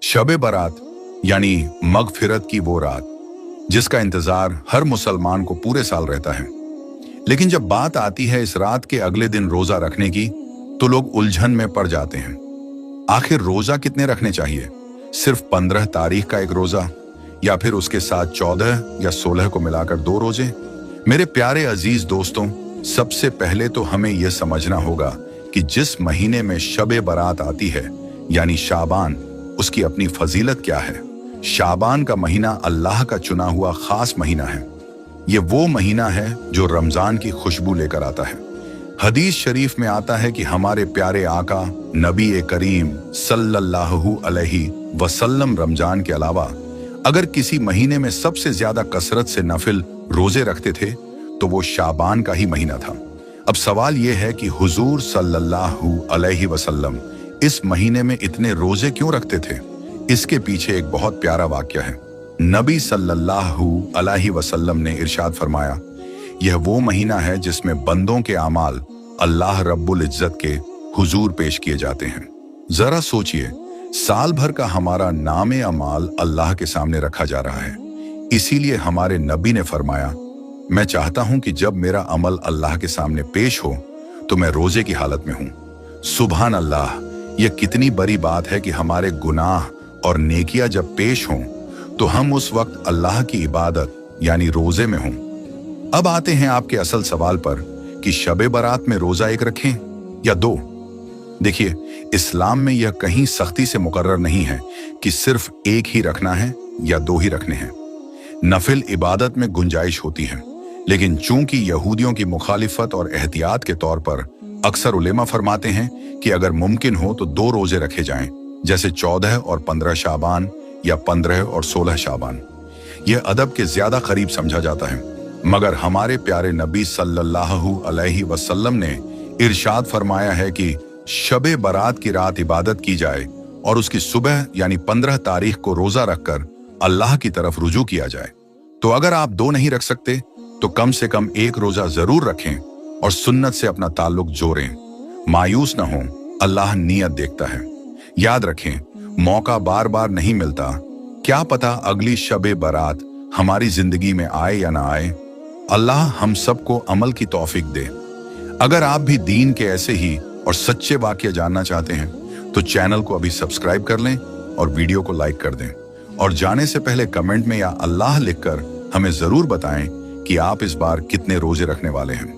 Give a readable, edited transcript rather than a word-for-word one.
शब बारात यानी मगफिरत की वो रात जिसका इंतजार हर मुसलमान को पूरे साल रहता है। लेकिन जब बात आती है इस रात के अगले दिन रोजा रखने की, तो लोग उलझन में पड़ जाते हैं। आखिर रोजा कितने रखने चाहिए? सिर्फ 15 तारीख का एक रोजा या फिर उसके साथ 14 या 16 को मिलाकर 2 रोजे? मेरे प्यारे अजीज दोस्तों, सबसे पहले तो हमें यह समझना होगा कि जिस महीने में शब बारात आती है यानी शाबान, उसकी अपनी फजीलत क्या है। शाबान का महीना अल्लाह का चुना हुआ खास महीना है। ये वो महीना है जो रमजान की खुशबू लेकर आता है। हदीस शरीफ में आता है कि हमारे प्यारे आका नबी करीम सल्लल्लाहु अलैहि वसल्लम रमजान के अलावा अगर किसी महीने में सबसे ज्यादा कसरत से नफिल रोजे रखते थे तो वो शाबान का ही महीना था। अब सवाल यह है कि हुजूर सल्लल्लाहु अलैहि वसल्लम इस महीने में इतने रोजे क्यों रखते थे? इसके पीछे एक बहुत प्यारा वाक्य है। नबी सल्लल्लाहु अलैहि वसल्लम ने इरशाद फरमाया, यह वो महीना है जिसमें बंदों के अमाल अल्लाह रब्बुल इज्जत के हुजूर पेश किए जाते हैं। जरा सोचिए, साल भर का हमारा नामे अमाल अल्लाह के सामने रखा जा रहा है। इसीलिए हमारे नबी ने फरमाया, मैं चाहता हूं कि जब मेरा अमल अल्लाह के सामने पेश हो तो मैं रोजे की हालत में हूं। सुभान अल्लाह, यह कितनी बड़ी बात है कि हमारे गुनाह और नेकियां जब पेश हों तो हम उस वक्त अल्लाह की इबादत यानी रोजे में हों। अब आते हैं आपके असल सवाल पर कि शब बारात में रोजा एक रखें या 2। देखिए, इस्लाम में यह कहीं सख्ती से मुकर्रर नहीं है कि सिर्फ एक ही रखना है या 2 ही रखने हैं। नफिल इबादत में गुंजाइश होती है, लेकिन चूंकि यहूदियों की मुखालिफत और एहतियात के तौर पर अक्सर उलेमा फरमाते हैं कि अगर मुमकिन हो तो 2 रोजे रखे जाएं, जैसे 14 और 15 शाबान या 15 और 16 शाबान। यह अदब के ज्यादा करीब समझा जाता है, मगर हमारे प्यारे नबी सल्लल्लाहु अलैहि वसल्लम ने इरशाद फरमाया है कि शब बारात की रात इबादत की जाए और उसकी सुबह यानी 15 तारीख को रोजा रखकर अल्लाह की तरफ रुजू किया जाए। तो अगर आप 2 नहीं रख सकते तो कम से कम 1 रोजा जरूर रखें और सुन्नत से अपना ताल्लुक जोड़ें। मायूस न हो, अल्लाह नियत देखता है। याद रखें, मौका बार बार नहीं मिलता। क्या पता अगली शब बारात हमारी जिंदगी में आए या ना आए। अल्लाह हम सबको अमल की तौफीक दे। अगर आप भी दीन के ऐसे ही और सच्चे वाक्य जानना चाहते हैं तो चैनल को अभी सब्सक्राइब कर लें और वीडियो को लाइक कर दें। और जाने से पहले कमेंट में या अल्लाह लिखकर हमें जरूर बताएं कि आप इस बार कितने रोजे रखने वाले हैं।